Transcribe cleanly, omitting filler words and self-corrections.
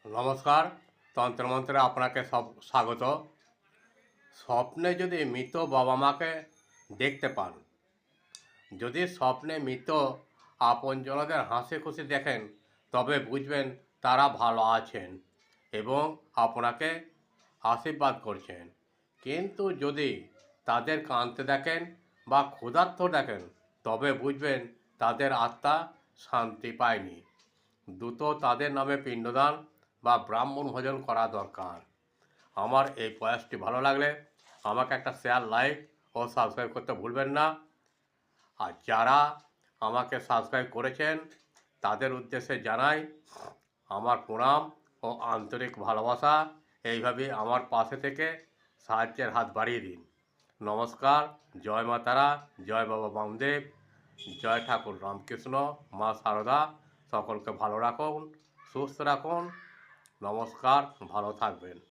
নমস্কার। তন্ত্রমন্ত্রে আপনাকে স্বাগত। স্বপ্নে যদি মৃত বাবা মাকে দেখতে পান, যদি স্বপ্নে মৃত আপনজনদের হাসি খুশি দেখেন, তবে বুঝবেন তারা ভালো আছেন এবং আপনাকে আশীর্বাদ করছেন। কিন্তু যদি তাদের কাঁদতে দেখেন বা ক্ষুধার্ত দেখেন, তবে বুঝবেন তাদের আত্মা শান্তি পায়নি। দ্রুত তাদের নামে পিণ্ডদান বা ব্রাহ্মণ ভোজন করা দরকার। আমার এই প্রয়াসটি ভালো লাগলে আমাকে একটা শেয়ার, লাইক ও সাবস্ক্রাইব করতে ভুলবেন না। আর যারা আমাকে সাবস্ক্রাইব করেছেন তাদের উদ্দেশ্যে জানাই আমার প্রণাম ও আন্তরিক ভালোবাসা। এইভাবে আমার পাশে থেকে সাহায্যের হাত বাড়িয়ে দিন। নমস্কার। জয় মা তারা, জয় বাবা বামদেব, জয় ঠাকুর রামকৃষ্ণ, মা সারদা। সকলকে ভালো রাখুন, সুস্থ রাখুন। নমস্কার, ভালো থাকবেন।